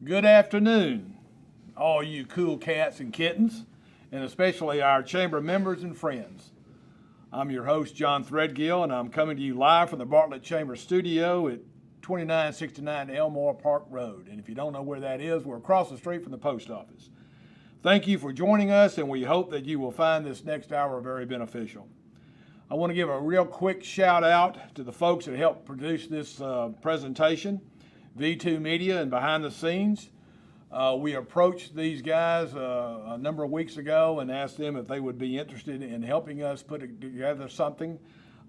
Good afternoon, all you cool cats and kittens, and especially our chamber members and friends. I'm your host, John Threadgill, and I'm coming to you live from the Bartlett Chamber Studio at 2969 Elmore Park Road. And if you don't know where that is, we're across the street from the post office. Thank you for joining us, and we hope that you will find this next hour very beneficial. I want to give a real quick shout out to the folks that helped produce this presentation, V2 Media and Behind the Scenes. We approached these guys a number of weeks ago and asked them if they would be interested in helping us put together something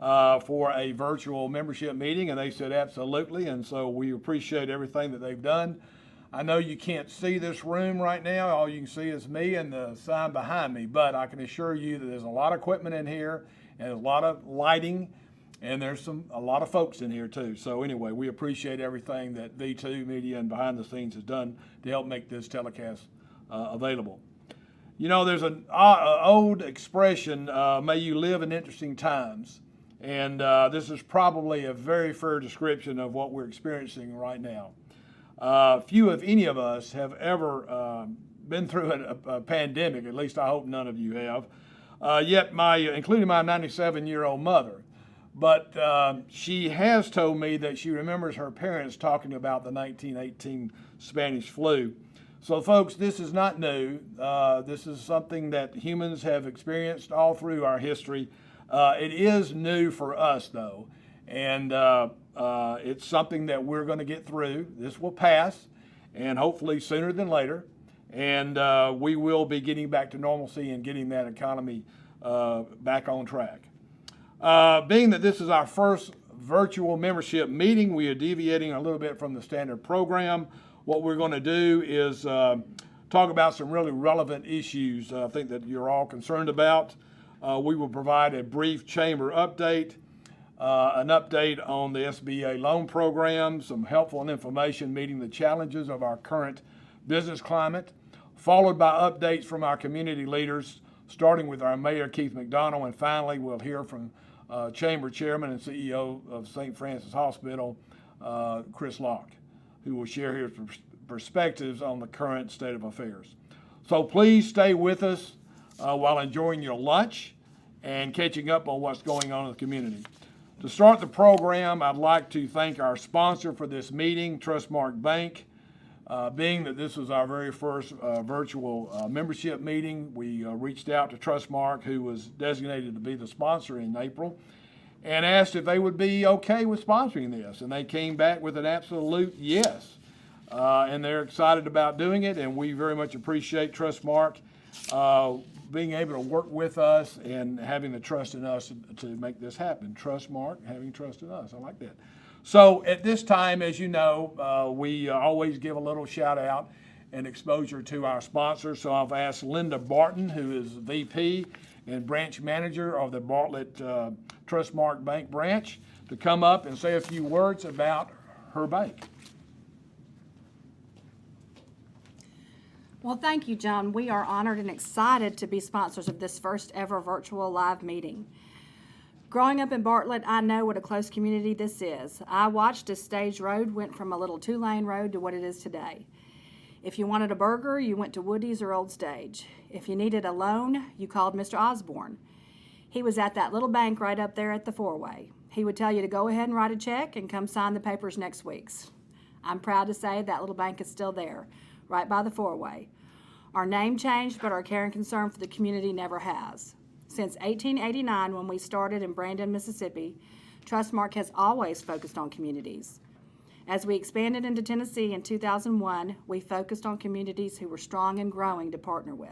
for a virtual membership meeting, and they said absolutely, and so we appreciate everything that they've done. I know you can't see this room right now. All you can see is me and the sign behind me, but I can assure you that there's a lot of equipment in here and a lot of lighting, and there's a lot of folks in here too. So anyway, we appreciate everything that V2 Media and Behind the Scenes has done to help make this telecast available. You know, there's an old expression, may you live in interesting times. And this is probably a very fair description of what we're experiencing right now. Few, if any of us, have ever been through a pandemic. At least I hope none of you have. Yet, including my 97-year-old mother. But she has told me that she remembers her parents talking about the 1918 Spanish flu. So, folks, this is not new. This is something that humans have experienced all through our history. It is new for us, though, and it's something that we're going to get through. This will pass, and hopefully sooner than later, and we will be getting back to normalcy and getting that economy back on track. Being that this is our first virtual membership meeting, we are deviating a little bit from the standard program. What we're going to do is talk about some really relevant issues I think that you're all concerned about. We will provide a brief chamber update, an update on the SBA loan program, some helpful information meeting the challenges of our current business climate, followed by updates from our community leaders, starting with our Mayor Keith McDonald, and finally we'll hear from Chamber Chairman and CEO of St. Francis Hospital, Chris Locke, who will share his perspectives on the current state of affairs. So please stay with us while enjoying your lunch and catching up on what's going on in the community. To start the program, I'd like to thank our sponsor for this meeting, Trustmark Bank. Being that this was our very first virtual membership meeting, we reached out to Trustmark, who was designated to be the sponsor in April, and asked if they would be okay with sponsoring this. And they came back with an absolute yes. And they're excited about doing it, and we very much appreciate Trustmark being able to work with us and having the trust in us to make this happen. Trustmark, having trust in us. I like that. So at this time, as you know, we always give a little shout out and exposure to our sponsors. So I've asked Linda Barton, who is VP and branch manager of the Bartlett Trustmark Bank branch, to come up and say a few words about her bank. Well, thank you, John. We are honored and excited to be sponsors of this first ever virtual live meeting. Growing up in Bartlett, I know what a close community this is. I watched as Stage Road went from a little two-lane road to what it is today. If you wanted a burger, you went to Woody's or Old Stage. If you needed a loan, you called Mr. Osborne. He was at that little bank right up there at the four-way. He would tell you to go ahead and write a check and come sign the papers next week. I'm proud to say that little bank is still there, right by the four-way. Our name changed, but our care and concern for the community never has. Since 1889, when we started in Brandon, Mississippi, Trustmark has always focused on communities. As we expanded into Tennessee in 2001, we focused on communities who were strong and growing to partner with.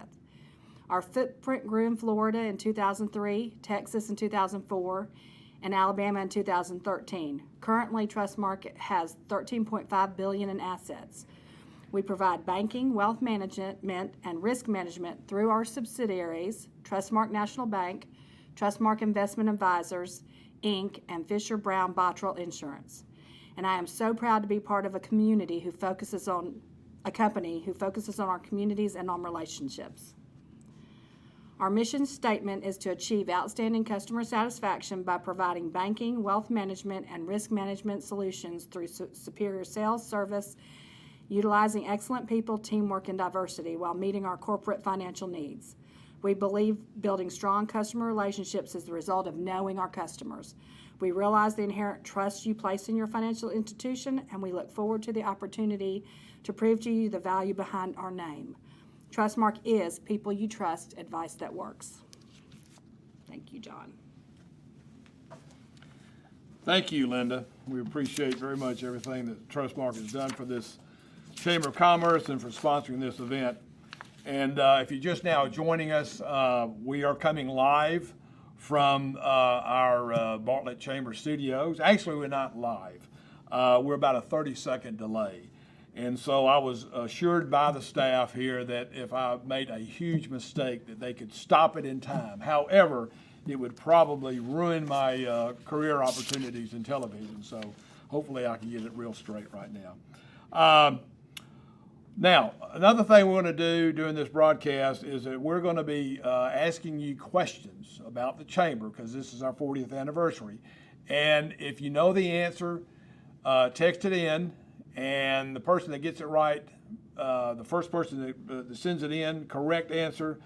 Our footprint grew in Florida in 2003, Texas in 2004, and Alabama in 2013. Currently, Trustmark has $13.5 billion in assets. We provide banking, wealth management, and risk management through our subsidiaries, Trustmark National Bank, Trustmark Investment Advisors, Inc., and Fisher Brown Bottrell Insurance. And I am so proud to be part of a company who focuses on our communities and on relationships. Our mission statement is to achieve outstanding customer satisfaction by providing banking, wealth management, and risk management solutions through superior sales, service, utilizing excellent people, teamwork, and diversity while meeting our corporate financial needs. We believe building strong customer relationships is the result of knowing our customers. We realize the inherent trust you place in your financial institution, and we look forward to the opportunity to prove to you the value behind our name. Trustmark is people you trust, advice that works. Thank you, John. Thank you, Linda. We appreciate very much everything that Trustmark has done for this Chamber of Commerce and for sponsoring this event. And if you're just now joining us, we are coming live from our Bartlett Chamber studios. Actually, we're not live. We're about a 30-second delay. And so I was assured by the staff here that if I made a huge mistake, that they could stop it in time. However, it would probably ruin my career opportunities in television. So hopefully I can get it real straight right now. Now, another thing we're going to do during this broadcast is that we're going to be asking you questions about the Chamber, because this is our 40th anniversary. And if you know the answer, text it in, and the person that gets it right, the first person that sends it in, correct answer,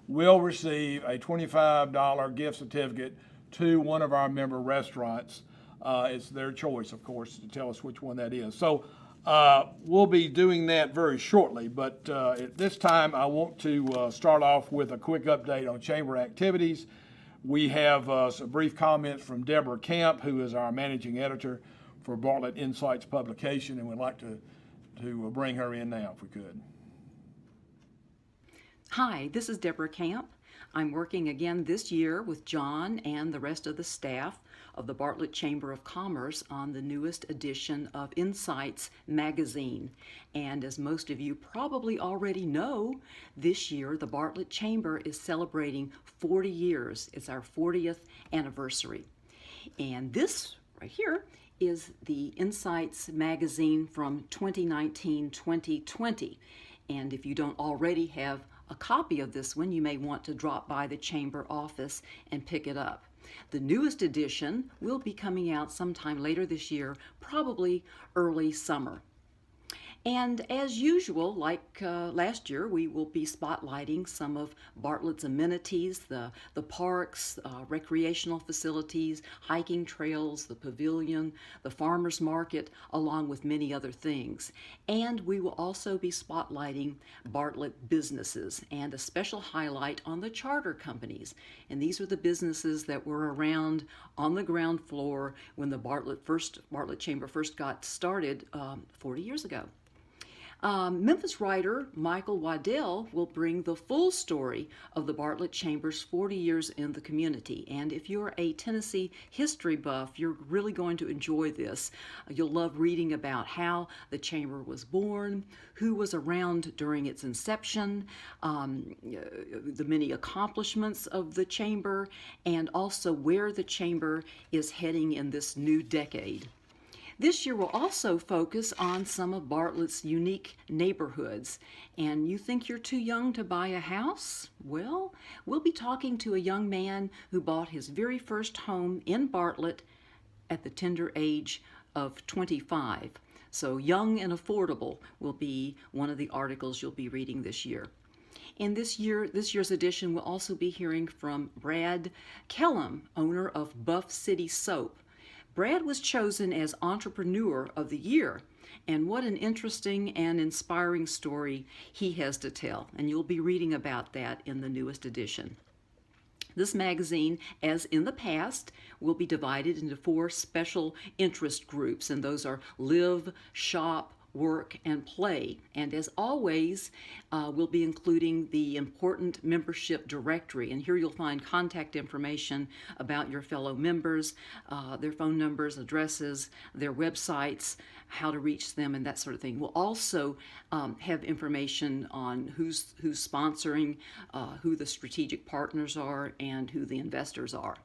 will receive a $25 gift certificate to one of our member restaurants. It's their choice, of course, to tell us which one that is. So we'll be doing that very shortly, but at this time I want to start off with a quick update on Chamber activities. We have some brief comments from Deborah Camp, who is our managing editor for Bartlett Insights publication, and we'd like to bring her in now if we could. Hi, this is Deborah Camp. I'm working again this year with John and the rest of the staff of the Bartlett Chamber of Commerce on the newest edition of Insights magazine. And as most of you probably already know, this year the Bartlett Chamber is celebrating 40 years. It's our 40th anniversary. And this right here is the Insights magazine from 2019-2020. And if you don't already have a copy of this one, you may want to drop by the Chamber office and pick it up. The newest edition will be coming out sometime later this year, probably early summer. And as usual, like last year, we will be spotlighting some of Bartlett's amenities, the parks, recreational facilities, hiking trails, the pavilion, the farmers market, along with many other things. And we will also be spotlighting Bartlett businesses and a special highlight on the charter companies. And these are the businesses that were around on the ground floor when the Bartlett Chamber first got started 40 years ago. Memphis writer Michael Waddell will bring the full story of the Bartlett Chamber's 40 years in the community. And if you're a Tennessee history buff, you're really going to enjoy this. You'll love reading about how the Chamber was born, who was around during its inception, the many accomplishments of the Chamber, and also where the Chamber is heading in this new decade. This year we'll also focus on some of Bartlett's unique neighborhoods. And you think you're too young to buy a house? Well, we'll be talking to a young man who bought his very first home in Bartlett at the tender age of 25. So young and affordable will be one of the articles you'll be reading this year. And this year's edition will also be hearing from Brad Kellum, owner of Buff City Soap. Brad was chosen as Entrepreneur of the Year, and what an interesting and inspiring story he has to tell, and you'll be reading about that in the newest edition. This magazine, as in the past, will be divided into 4 special interest groups, and those are Live, Shop, Work, and Play. And as always, we'll be including the important membership directory. And here you'll find contact information about your fellow members, their phone numbers, addresses, their websites, how to reach them, and that sort of thing. We'll also have information on who's sponsoring, who the strategic partners are, and who the investors are.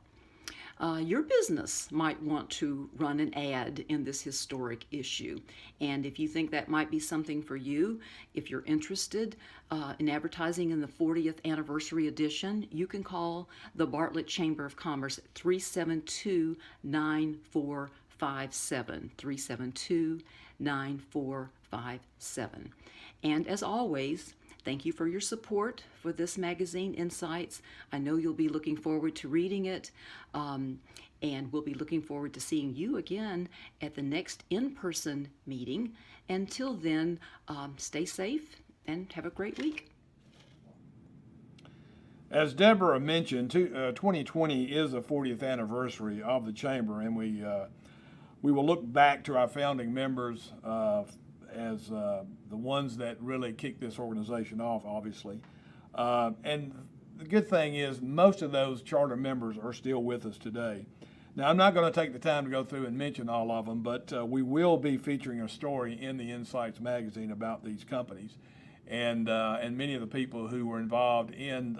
Your business might want to run an ad in this historic issue. And if you think that might be something for you, if you're interested in advertising in the 40th anniversary edition, you can call the Bartlett Chamber of Commerce at 372-9457, 372-9457. 857. And as always, thank you for your support for this magazine, Insights. I know you'll be looking forward to reading it, and we'll be looking forward to seeing you again at the next in-person meeting. Until then, stay safe and have a great week. As Deborah mentioned, 2020 is the 40th anniversary of the Chamber, and we will look back to our founding members as the ones that really kicked this organization off, obviously. And the good thing is most of those charter members are still with us today. Now, I'm not going to take the time to go through and mention all of them, but we will be featuring a story in the Insights magazine about these companies. And many of the people who were involved in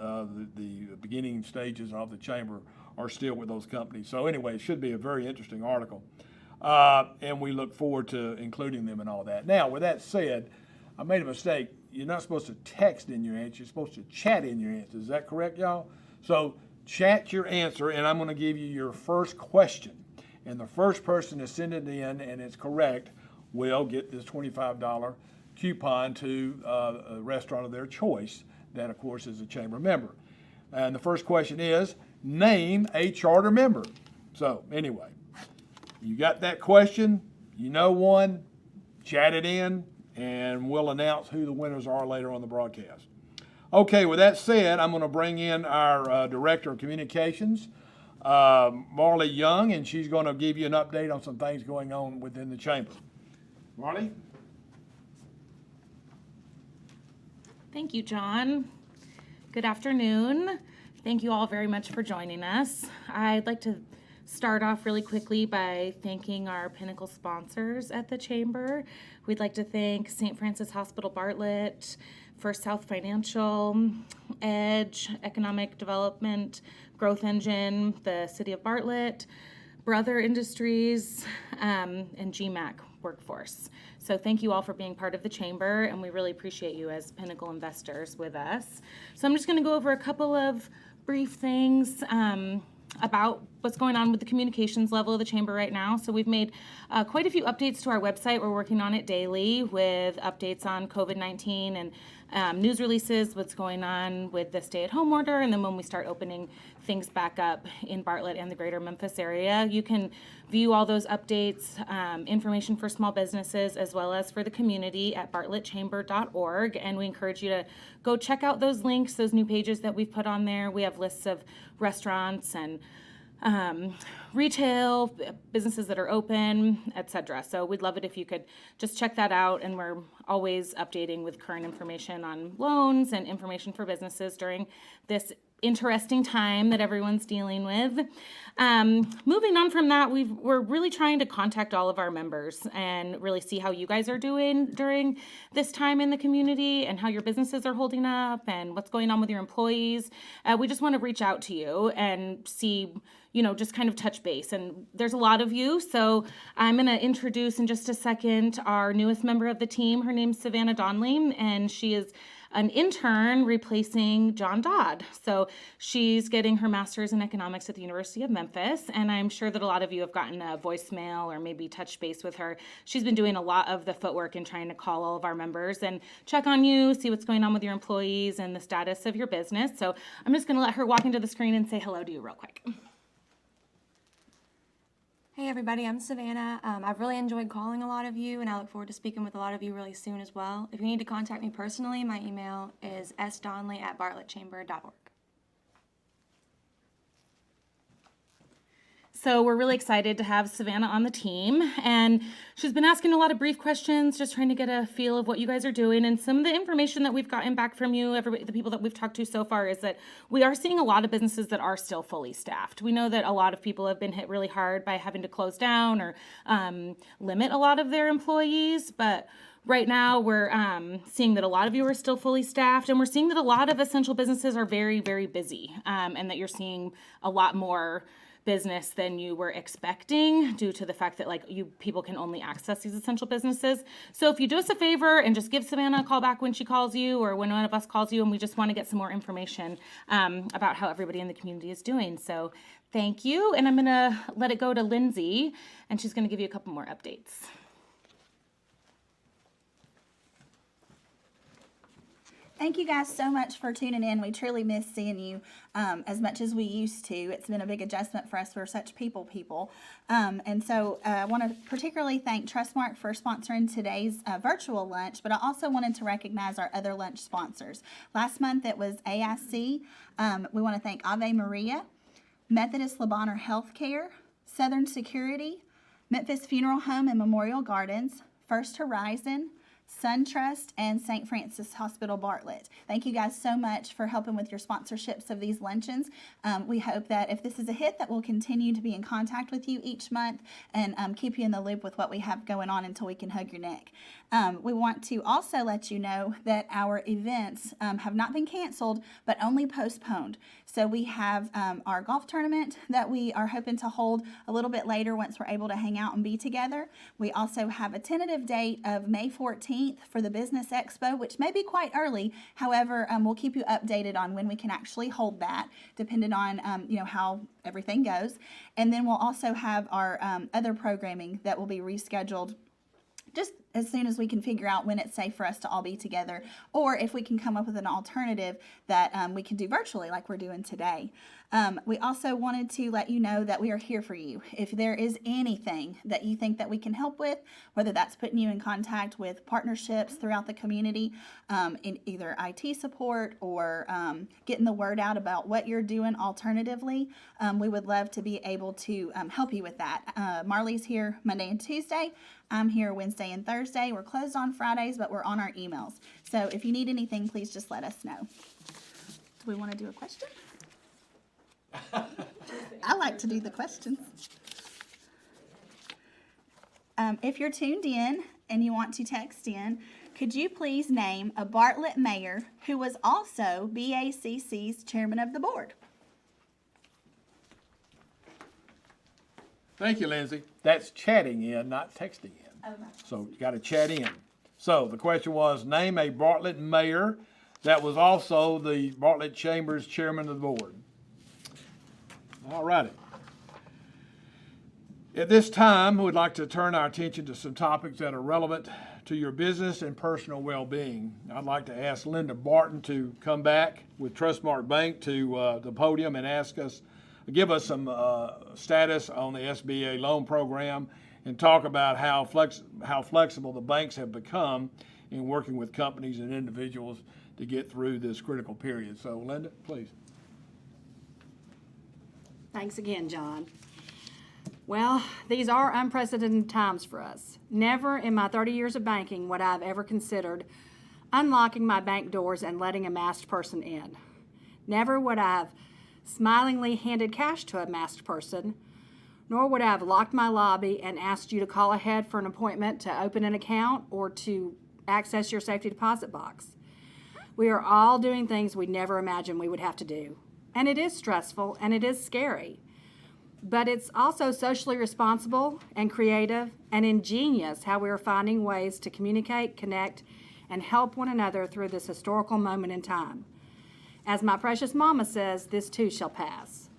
the beginning stages of the Chamber are still with those companies. So anyway, it should be a very interesting article. And we look forward to including them and all that. Now, with that said, I made a mistake. You're not supposed to text in your answer. You're supposed to chat in your answer. Is that correct, y'all? So chat your answer, and I'm going to give you your first question. And the first person to send it in, and it's correct, will get this $25 coupon to a restaurant of their choice. That, of course, is a Chamber member. And the first question is, name a charter member. So anyway, you got that question, you know one, chat it in, and we'll announce who the winners are later on the broadcast. Okay, with that said, I'm going to bring in our Director of Communications, Marley Young, and she's going to give you an update on some things going on within the Chamber. Marley? Thank you, John. Good afternoon. Thank you all very much for joining us. I'd like to start off really quickly by thanking our Pinnacle sponsors at the Chamber. We'd like to thank St. Francis Hospital Bartlett, First South Financial, Edge, Economic Development, Growth Engine, the City of Bartlett, Brother Industries, and GMAC Workforce. So thank you all for being part of the Chamber, and we really appreciate you as Pinnacle investors with us. So I'm just going to go over a couple of brief things about what's going on with the communications level of the Chamber right now. So we've made quite a few updates to our website. We're working on it daily with updates on COVID-19 and news releases, what's going on with the stay-at-home order, and then when we start opening things back up in Bartlett and the greater Memphis area. You can view all those updates, information for small businesses as well as for the community at bartlettchamber.org, and we encourage you to go check out those links, those new pages that we've put on there. We have lists of restaurants and retail, businesses that are open, etc. So we'd love it if you could just check that out, and we're always updating with current information on loans and information for businesses during this interesting time that everyone's dealing with. Moving on from that, we're really trying to contact all of our members and really see how you guys are doing during this time in the community and how your businesses are holding up and what's going on with your employees. We just want to reach out to you and see, just kind of touch base. And there's a lot of you, so I'm going to introduce in just a second our newest member of the team. Her name's Savannah Donley, and she is an intern replacing John Dodd. So she's getting her master's in economics at the University of Memphis, and I'm sure that a lot of you have gotten a voicemail or maybe touched base with her. She's been doing a lot of the footwork and trying to call all of our members and check on you, see what's going on with your employees and the status of your business. So I'm just going to let her walk into the screen and say hello to you real quick. Hey everybody, I'm Savannah. I've really enjoyed calling a lot of you, and I look forward to speaking with a lot of you really soon as well. If you need to contact me personally, my email is sdonley@bartlettchamber.org. So we're really excited to have Savannah on the team, and she's been asking a lot of brief questions, just trying to get a feel of what you guys are doing. And some of the information that we've gotten back from you, everybody, the people that we've talked to so far, is that we are seeing a lot of businesses that are still fully staffed. We know that a lot of people have been hit really hard by having to close down or limit a lot of their employees, but right now, we're seeing that a lot of you are still fully staffed, and we're seeing that a lot of essential businesses are very, very busy, and that you're seeing a lot more business than you were expecting due to the fact that people can only access these essential businesses. So if you do us a favor and just give Savannah a call back when she calls you or when one of us calls you, and we just want to get some more information about how everybody in the community is doing. So thank you, and I'm going to let it go to Lindsay, and she's going to give you a couple more updates. Thank you guys so much for tuning in. We truly miss seeing you as much as we used to. It's been a big adjustment for us. We're such people. And so I want to particularly thank Trustmark for sponsoring today's virtual lunch, but I also wanted to recognize our other lunch sponsors. Last month it was AIC. We want to thank Ave Maria, Methodist Lebanon Healthcare, Southern Security, Memphis Funeral Home and Memorial Gardens, First Horizon, SunTrust, and St. Francis Hospital Bartlett. Thank you guys so much for helping with your sponsorships of these luncheons. We hope that if this is a hit, that we'll continue to be in contact with you each month and keep you in the loop with what we have going on until we can hug your neck. We want to also let you know that our events have not been canceled, but only postponed. So we have our golf tournament that we are hoping to hold a little bit later once we're able to hang out and be together. We also have a tentative date of May 14th for the Business Expo, which may be quite early. However, we'll keep you updated on when we can actually hold that, depending on how everything goes. And then we'll also have our other programming that will be rescheduled just as soon as we can figure out when it's safe for us to all be together, or if we can come up with an alternative that we can do virtually like we're doing today. We also wanted to let you know that we are here for you. If there is anything that you think that we can help with, whether that's putting you in contact with partnerships throughout the community, in either IT support or getting the word out about what you're doing alternatively, we would love to be able to help you with that. Marley's here Monday and Tuesday. I'm here Wednesday and Thursday. We're closed on Fridays, but we're on our emails. So if you need anything, please just let us know. Do we want to do a question? I like to do the questions. If you're tuned in and you want to text in, could you please name a Bartlett mayor who was also BACC's chairman of the board? Thank you, Lindsay. That's chatting in, not texting in. Okay. So you got to chat in. So the question was, name a Bartlett mayor that was also the Bartlett Chamber's chairman of the board. All righty. At this time, we'd like to turn our attention to some topics that are relevant to your business and personal well-being. I'd like to ask Linda Barton to come back with Trustmark Bank to the podium and give us some status on the SBA loan program and talk about how flexible the banks have become in working with companies and individuals to get through this critical period. So, Linda, please. Thanks again, John. Well, these are unprecedented times for us. Never in my 30 years of banking would I have ever considered unlocking my bank doors and letting a masked person in. Never would I have smilingly handed cash to a masked person, nor would I have locked my lobby and asked you to call ahead for an appointment to open an account or to access your safety deposit box. We are all doing things we never imagined we would have to do. And it is stressful and it is scary. But it's also socially responsible and creative and ingenious how we are finding ways to communicate, connect, and help one another through this historical moment in time. As my precious mama says, this too shall pass.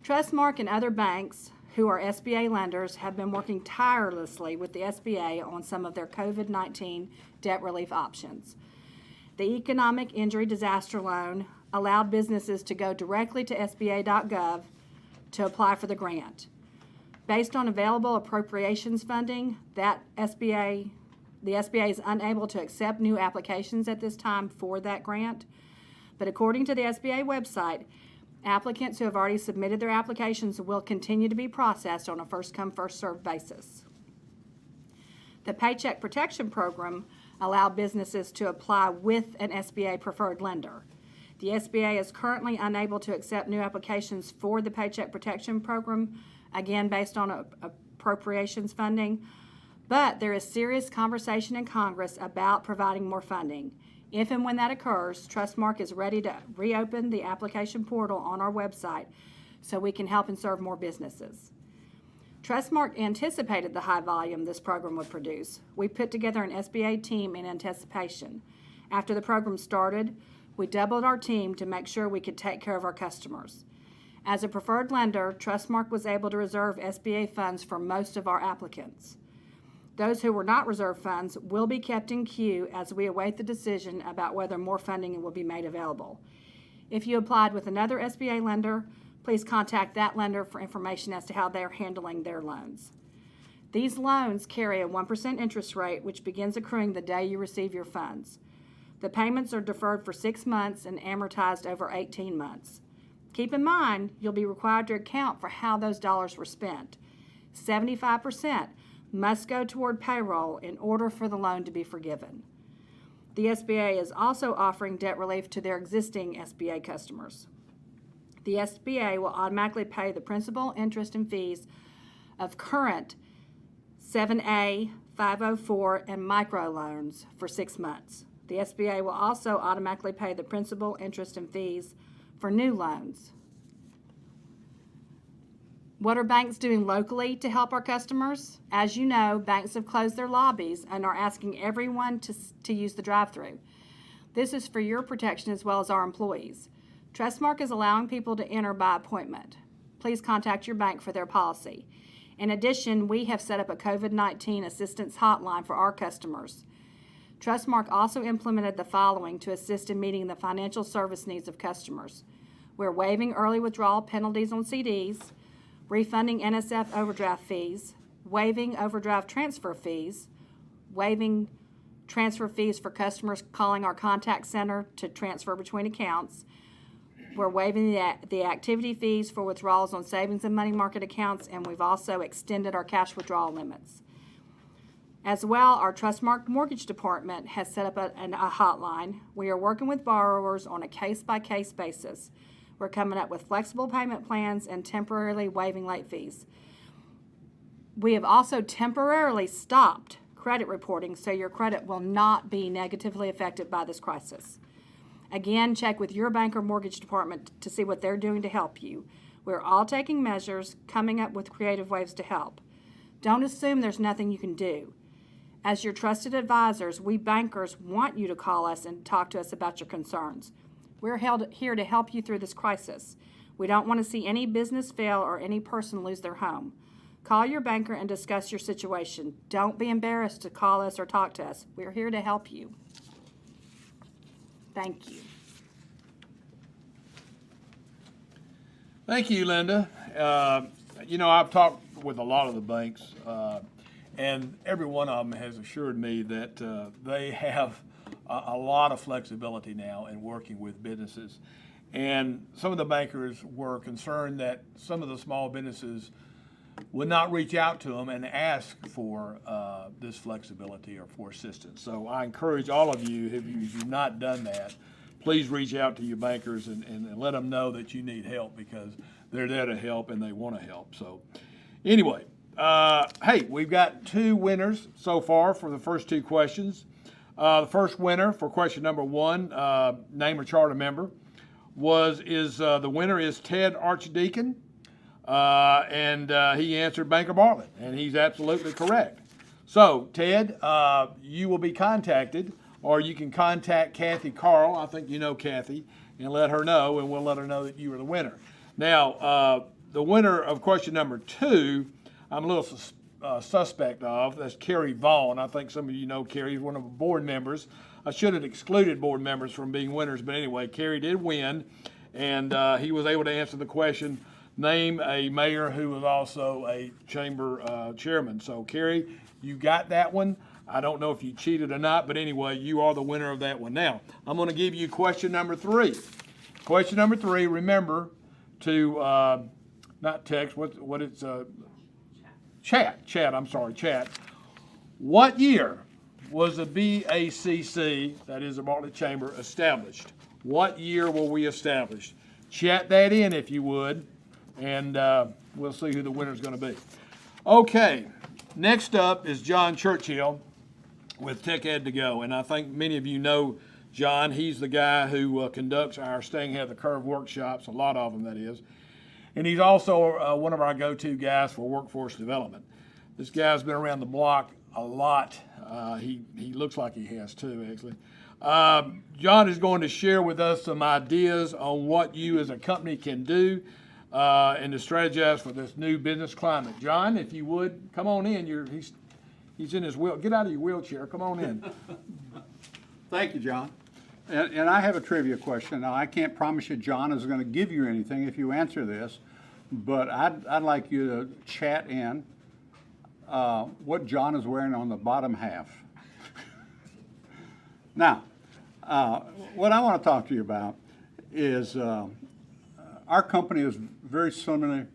Trustmark and other banks who are SBA lenders have been working tirelessly with the SBA on some of their COVID-19 debt relief options. The Economic Injury Disaster Loan allowed businesses to go directly to SBA.gov to apply for the grant. Based on available appropriations funding, the SBA is unable to accept new applications at this time for that grant. But according to the SBA website, applicants who have already submitted their applications will continue to be processed on a first-come, first-served basis. The Paycheck Protection Program allowed businesses to apply with an SBA preferred lender. The SBA is currently unable to accept new applications for the Paycheck Protection Program, again based on appropriations funding, but there is serious conversation in Congress about providing more funding. If and when that occurs, Trustmark is ready to reopen the application portal on our website so we can help and serve more businesses. Trustmark anticipated the high volume this program would produce. We put together an SBA team in anticipation. After the program started, we doubled our team to make sure we could take care of our customers. As a preferred lender, Trustmark was able to reserve SBA funds for most of our applicants. Those who were not reserve funds will be kept in queue as we await the decision about whether more funding will be made available. If you applied with another SBA lender, please contact that lender for information as to how they're handling their loans. These loans carry a 1% interest rate, which begins accruing the day you receive your funds. The payments are deferred for 6 months and amortized over 18 months. Keep in mind, you'll be required to account for how those dollars were spent. 75% must go toward payroll in order for the loan to be forgiven. The SBA is also offering debt relief to their existing SBA customers. The SBA will automatically pay the principal, interest, and fees of current 7A, 504, and micro loans for 6 months. The SBA will also automatically pay the principal, interest, and fees for new loans. What are banks doing locally to help our customers? As you know, banks have closed their lobbies and are asking everyone to use the drive-thru. This is for your protection as well as our employees. Trustmark is allowing people to enter by appointment. Please contact your bank for their policy. In addition, we have set up a COVID-19 assistance hotline for our customers. Trustmark also implemented the following to assist in meeting the financial service needs of customers. We're waiving early withdrawal penalties on CDs, refunding NSF overdraft fees, waiving overdraft transfer fees, waiving transfer fees for customers calling our contact center to transfer between accounts. We're waiving the activity fees for withdrawals on savings and money market accounts, and we've also extended our cash withdrawal limits. As well, our Trustmark Mortgage Department has set up a hotline. We are working with borrowers on a case-by-case basis. We're coming up with flexible payment plans and temporarily waiving late fees. We have also temporarily stopped credit reporting so your credit will not be negatively affected by this crisis. Again, check with your bank or mortgage department to see what they're doing to help you. We're all taking measures, coming up with creative ways to help. Don't assume there's nothing you can do. As your trusted advisors, we bankers want you to call us and talk to us about your concerns. We're here to help you through this crisis. We don't want to see any business fail or any person lose their home. Call your banker and discuss your situation. Don't be embarrassed to call us or talk to us. We're here to help you. Thank you. Thank you, Linda. I've talked with a lot of the banks, and every one of them has assured me that they have a lot of flexibility now in working with businesses. And some of the bankers were concerned that some of the small businesses would not reach out to them and ask for this flexibility or for assistance. So I encourage all of you, if you've not done that, please reach out to your bankers and let them know that you need help, because they're there to help and they want to help. So anyway, hey, we've got 2 winners so far for the first 2 questions. The first winner for question number 1, name a charter member, the winner is Ted Archdeacon. And he answered Bank of Bartlett, and he's absolutely correct. So, Ted, you will be contacted, or you can contact Kathy Carl, I think you know Kathy, and let her know, and we'll let her know that you are the winner. Now, the winner of question number 2, I'm a little suspect of. That's Carrie Vaughn. I think some of you know Carrie. He's one of the board members. I should have excluded board members from being winners, but anyway, Carrie did win, and he was able to answer the question, name a mayor who was also a chamber chairman. So, Carrie, you got that one. I don't know if you cheated or not, but anyway, you are the winner of that one. Now, I'm going to give you question number 3. Question number 3, remember to not text, what it's chat. What year was the BACC, that is the Bartlett Chamber, established? What year were we established? Chat that in if you would, and we'll see who the winner is going to be. Okay, next up is John Churchill with Tech Ed to Go, and I think many of you know John. He's the guy who conducts our Staying Ahead of the Curve workshops, a lot of them that is. And he's also one of our go-to guys for workforce development. This guy's been around the block a lot. He looks like he has too, actually. John is going to share with us some ideas on what you as a company can do and to strategize for this new business climate. John, if you would, come on in. He's in his wheel. Get out of your wheelchair. Come on in. Thank you, John. And I have a trivia question. Now, I can't promise you John is going to give you anything if you answer this, but I'd like you to chat in what John is wearing on the bottom half. Now, what I want to talk to you about is our company is very similar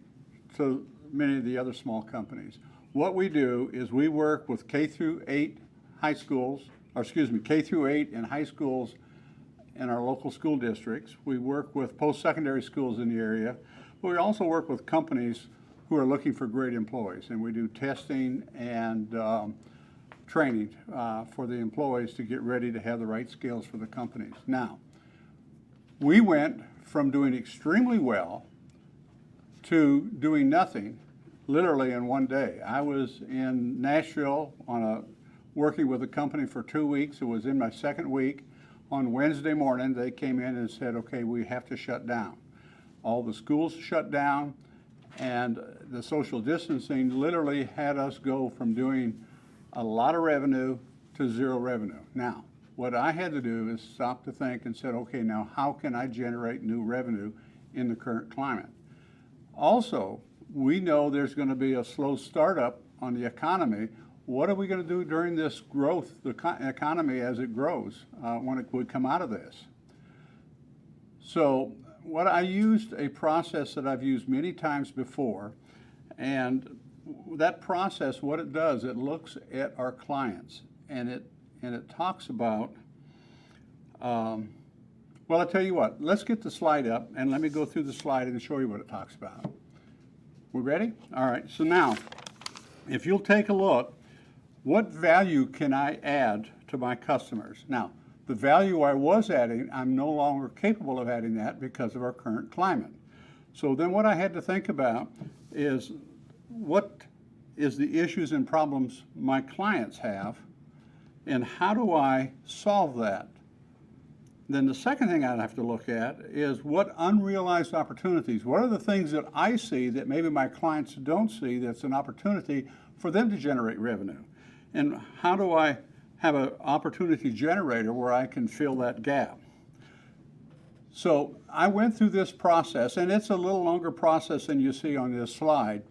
to many of the other small companies. What we do is we work with K through 8 high schools, or excuse me, K through 8 in high schools in our local school districts. We work with post-secondary schools in the area, but we also work with companies who are looking for great employees, and we do testing and training for the employees to get ready to have the right skills for the companies. Now, we went from doing extremely well to doing nothing literally in one day. I was in Nashville working with a company for 2 weeks. It was in my second week. On Wednesday morning, they came in and said, okay, we have to shut down. All the schools shut down, and the social distancing literally had us go from doing a lot of revenue to zero revenue. Now, what I had to do is stop to think and said, okay, now how can I generate new revenue in the current climate? Also, we know there's going to be a slow startup on the economy. What are we going to do during this growth, the economy as it grows, when it would come out of this? So what I used a process that I've used many times before, and that process, what it does, it looks at our clients, and it talks about, well, I'll tell you what, let's get the slide up, and let me go through the slide and show you what it talks about. We ready? All right, so now, if you'll take a look, what value can I add to my customers? Now, the value I was adding, I'm no longer capable of adding that because of our current climate. So then what I had to think about is what is the issues and problems my clients have, and how do I solve that? Then the second thing I'd have to look at is what unrealized opportunities, what are the things that I see that maybe my clients don't see that's an opportunity for them to generate revenue? And how do I have an opportunity generator where I can fill that gap? So I went through this process, and it's a little longer process than you see on this slide,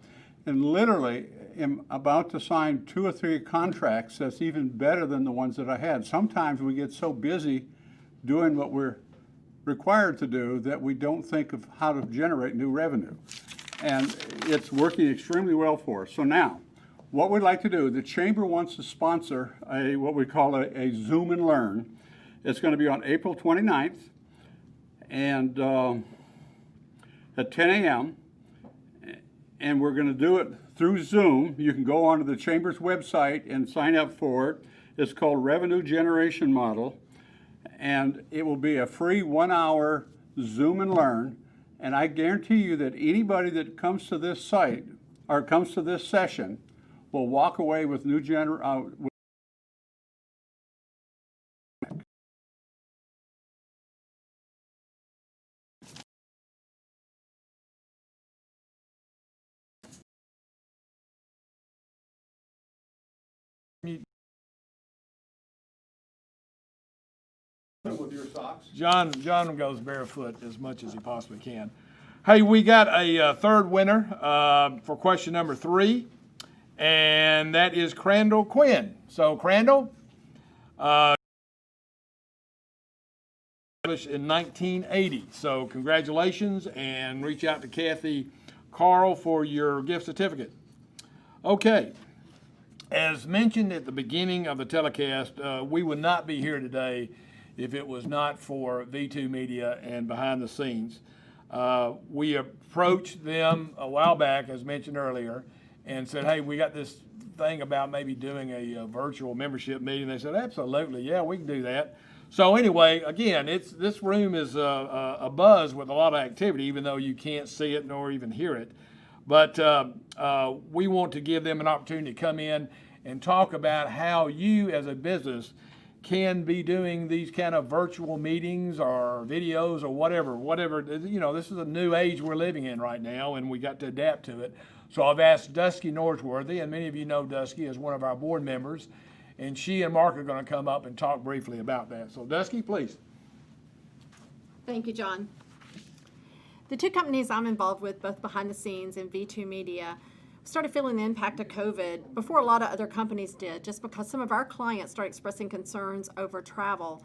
and literally am about to sign 2 or 3 contracts that's even better than the ones that I had. Sometimes we get so busy doing what we're required to do that we don't think of how to generate new revenue. And it's working extremely well for us. So now, what we'd like to do, the Chamber wants to sponsor what we call a Zoom and Learn. It's going to be on April 29th and at 10 a.m. And we're going to do it through Zoom. You can go onto the Chamber's website and sign up for it. It's called Revenue Generation Model. And it will be a free 1-hour Zoom and Learn. And I guarantee you that anybody that comes to this site or comes to this session will walk away with new with your socks. John goes barefoot as much as he possibly can. Hey, we got a third winner for question number 3, and that is Crandall Quinn. So Crandall, established in 1980. So congratulations, and reach out to Kathy Carl for your gift certificate. Okay. As mentioned at the beginning of the telecast, we would not be here today if it was not for V2 Media and Behind the Scenes. We approached them a while back, as mentioned earlier, and said, hey, we got this thing about maybe doing a virtual membership meeting. They said, absolutely, yeah, we can do that. So anyway, again, this room is a buzz with a lot of activity, even though you can't see it nor even hear it. But we want to give them an opportunity to come in and talk about how you as a business can be doing these kind of virtual meetings or videos or whatever. This is a new age we're living in right now, and we got to adapt to it. So I've asked Dusky Norsworthy, and many of you know Dusky as one of our board members, and she and Mark are going to come up and talk briefly about that. So Dusky, please. Thank you, John. The two companies I'm involved with, both behind the scenes and V2 Media, started feeling the impact of COVID before a lot of other companies did, just because some of our clients started expressing concerns over travel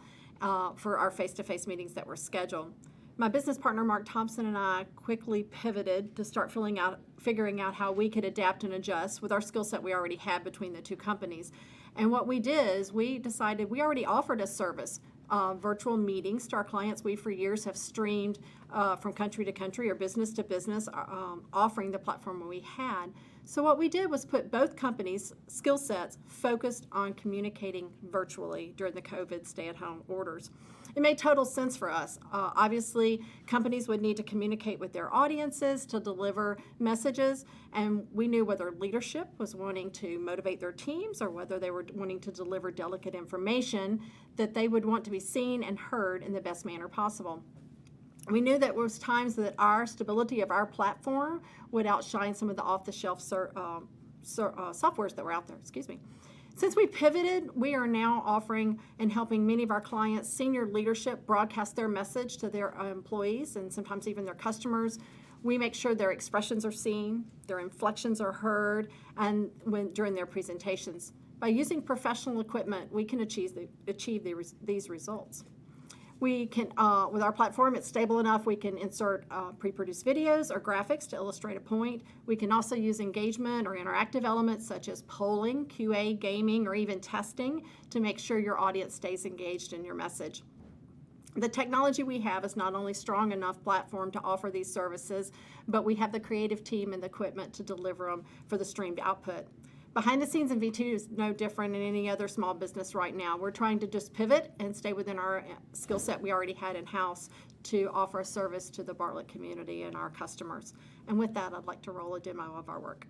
for our face-to-face meetings that were scheduled. My business partner, Mark Thompson, and I quickly pivoted to start figuring out how we could adapt and adjust with our skill set we already had between the two companies. And what we did is we decided we already offered a service, virtual meetings to our clients. We, for years, have streamed from country to country or business to business, offering the platform we had. So what we did was put both companies' skill sets focused on communicating virtually during the COVID stay-at-home orders. It made total sense for us. Obviously, companies would need to communicate with their audiences to deliver messages, and we knew whether leadership was wanting to motivate their teams or whether they were wanting to deliver delicate information, that they would want to be seen and heard in the best manner possible. We knew that there was times that our stability of our platform would outshine some of the off-the-shelf softwares that were out there. Since we pivoted, we are now offering and helping many of our clients, senior leadership, broadcast their message to their employees and sometimes even their customers. We make sure their expressions are seen, their inflections are heard, and during their presentations. By using professional equipment, we can achieve these results. We can, with our platform, it's stable enough, we can insert pre-produced videos or graphics to illustrate a point. We can also use engagement or interactive elements such as polling, QA, gaming, or even testing to make sure your audience stays engaged in your message. The technology we have is not only strong enough platform to offer these services, but we have the creative team and the equipment to deliver them for the streamed output. Behind the scenes in V2 is no different than any other small business right now. We're trying to just pivot and stay within our skill set we already had in-house to offer a service to the Bartlett community and our customers. And with that, I'd like to roll a demo of our work.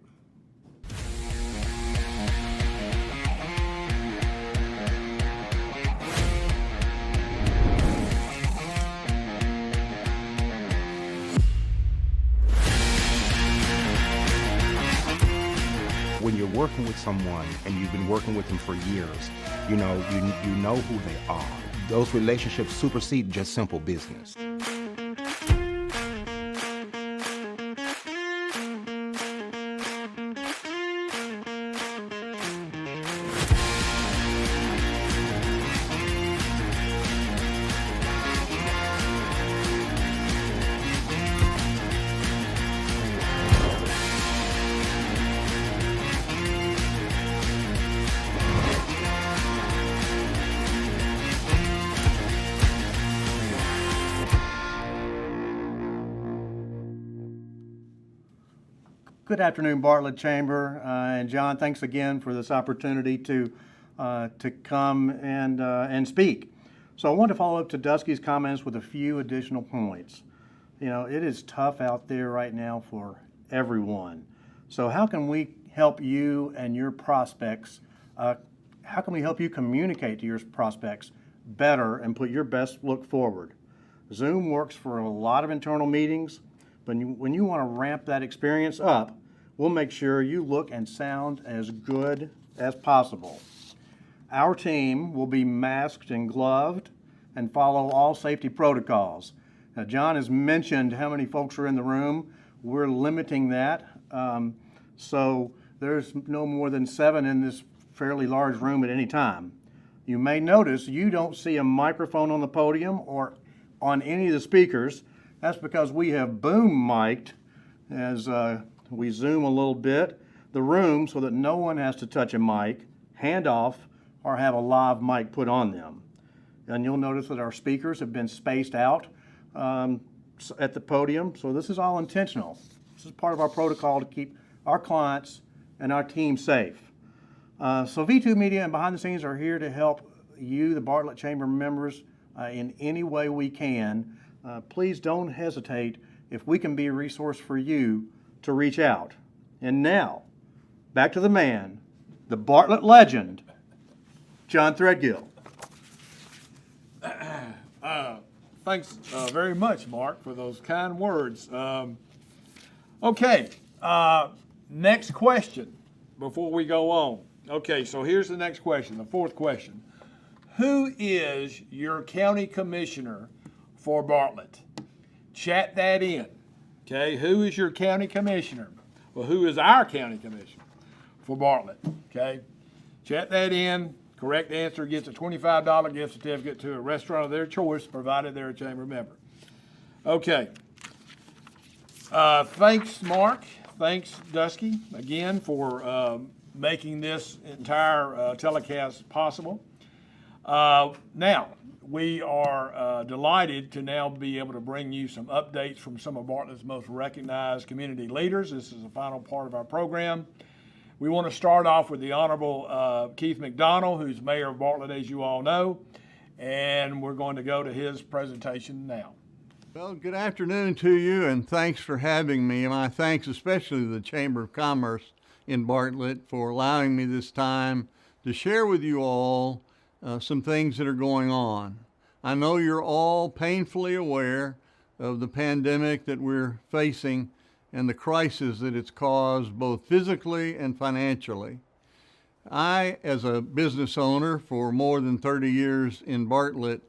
When you're working with someone and you've been working with them for years, you know who they are. Those relationships supersede just simple business. Good afternoon, Bartlett Chamber, and John, thanks again for this opportunity to come and speak. So I want to follow up to Dusky's comments with a few additional points. You know, it is tough out there right now for everyone. So how can we help you and your prospects? How can we help you communicate to your prospects better and put your best foot forward? Zoom works for a lot of internal meetings, but when you want to ramp that experience up, we'll make sure you look and sound as good as possible. Our team will be masked and gloved and follow all safety protocols. Now, John has mentioned how many folks are in the room. We're limiting that. So there's no more than 7 in this fairly large room at any time. You may notice you don't see a microphone on the podium or on any of the speakers. That's because we have boom mic'd as we zoom a little bit the room so that no one has to touch a mic, hand off, or have a live mic put on them. And you'll notice that our speakers have been spaced out at the podium, so this is all intentional. This is part of our protocol to keep our clients and our team safe. So V2 Media and Behind the Scenes are here to help you, the Bartlett Chamber members, in any way we can. Please don't hesitate, if we can be a resource for you, to reach out. And now, back to the man, the Bartlett legend, John Threadgill. Thanks very much, Mark, for those kind words. Okay, next question before we go on. Okay, so here's the next question, the fourth question. Who is your county commissioner for Bartlett? Chat that in. Okay, who is your county commissioner? Well, who is our county commissioner for Bartlett? Okay, chat that in. Correct answer gets a $25 gift certificate to a restaurant of their choice, provided they're a chamber member. Okay. Thanks, Mark. Thanks, Dusky, again for making this entire telecast possible. Now, we are delighted to now be able to bring you some updates from some of Bartlett's most recognized community leaders. This is the final part of our program. We want to start off with the Honorable Keith McDonald, who's mayor of Bartlett, as you all know, and we're going to go to his presentation now. Well, good afternoon to you, and thanks for having me. And my thanks especially to the Chamber of Commerce in Bartlett for allowing me this time to share with you all some things that are going on. I know you're all painfully aware of the pandemic that we're facing and the crisis that it's caused both physically and financially. I, as a business owner for more than 30 years in Bartlett,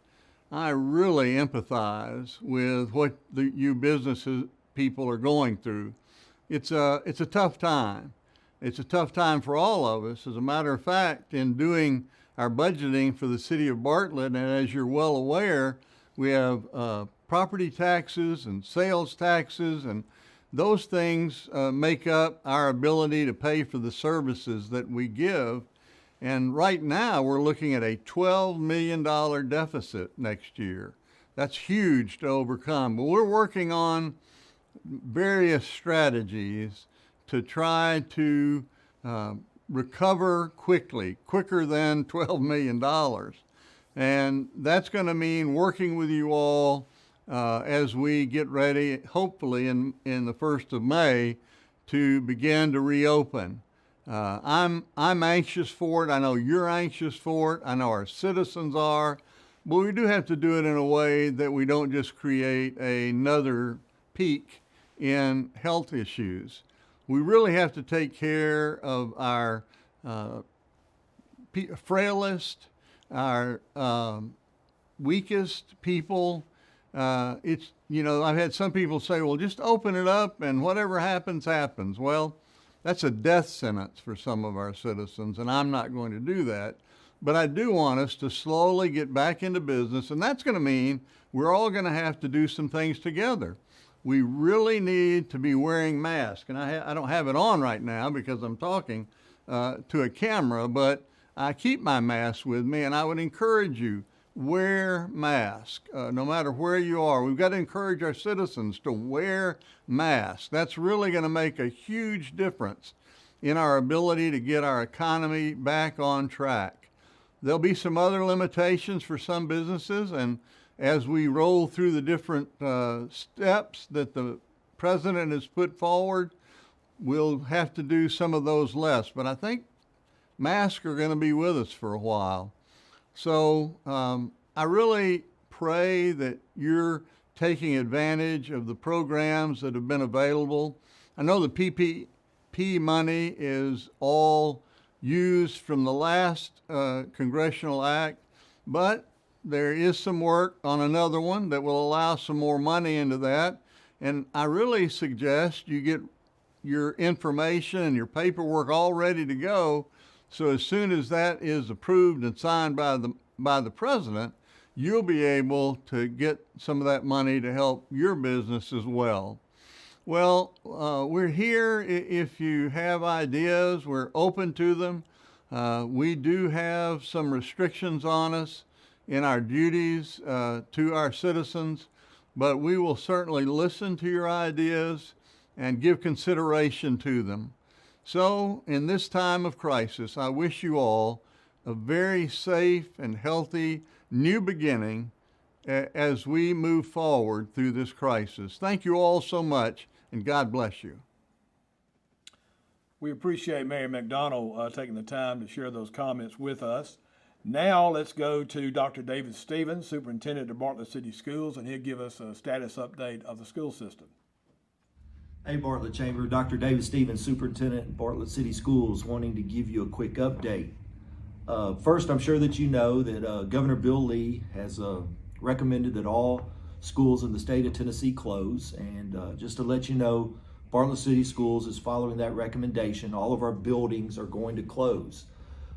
I really empathize with what you business people are going through. It's a tough time. It's a tough time for all of us. As a matter of fact, in doing our budgeting for the city of Bartlett, and as you're well aware, we have property taxes and sales taxes, and those things make up our ability to pay for the services that we give. And right now, we're looking at a $12 million deficit next year. That's huge to overcome. But we're working on various strategies to try to recover quickly, quicker than $12 million. And that's going to mean working with you all as we get ready, hopefully in the 1st of May, to begin to reopen. I'm anxious for it. I know you're anxious for it. I know our citizens are. But we do have to do it in a way that we don't just create another peak in health issues. We really have to take care of our frailest, our weakest people. I've had some people say, well, just open it up and whatever happens, happens. Well, that's a death sentence for some of our citizens, and I'm not going to do that. But I do want us to slowly get back into business, and that's going to mean we're all going to have to do some things together. We really need to be wearing masks, and I don't have it on right now because I'm talking to a camera, but I keep my mask with me, and I would encourage you, wear masks, no matter where you are. We've got to encourage our citizens to wear masks. That's really going to make a huge difference in our ability to get our economy back on track. There'll be some other limitations for some businesses, and as we roll through the different steps that the president has put forward, we'll have to do some of those less. But I think masks are going to be with us for a while. So I really pray that you're taking advantage of the programs that have been available. I know the PPP money is all used from the last congressional act, but there is some work on another one that will allow some more money into that. And I really suggest you get your information and your paperwork all ready to go. So as soon as that is approved and signed by the president, you'll be able to get some of that money to help your business as well. Well, we're here. If you have ideas, we're open to them. We do have some restrictions on us in our duties to our citizens, but we will certainly listen to your ideas and give consideration to them. So in this time of crisis, I wish you all a very safe and healthy new beginning as we move forward through this crisis. Thank you all so much, and God bless you. We appreciate Mayor McDonald taking the time to share those comments with us. Now let's go to Dr. David Stevens, Superintendent of Bartlett City Schools, and he'll give us a status update of the school system. Hey, Bartlett Chamber, Dr. David Stevens, Superintendent of Bartlett City Schools, wanting to give you a quick update. First, I'm sure that you know that Governor Bill Lee has recommended that all schools in the state of Tennessee close, and just to let you know, Bartlett City Schools is following that recommendation. All of our buildings are going to close.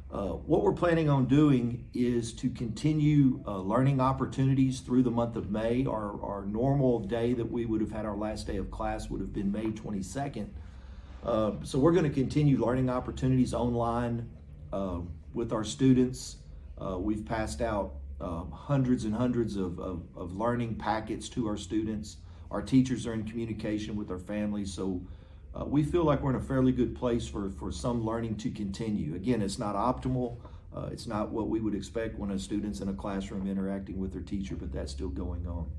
What we're planning on doing is to continue learning opportunities through the month of May. Our normal day that we would have had our last day of class would have been May 22nd. So we're going to continue learning opportunities online with our students. We've passed out hundreds and hundreds of learning packets to our students. Our teachers are in communication with our families, so we feel like we're in a fairly good place for some learning to continue. Again, it's not optimal. It's not what we would expect when a student's in a classroom interacting with their teacher, but that's still going on.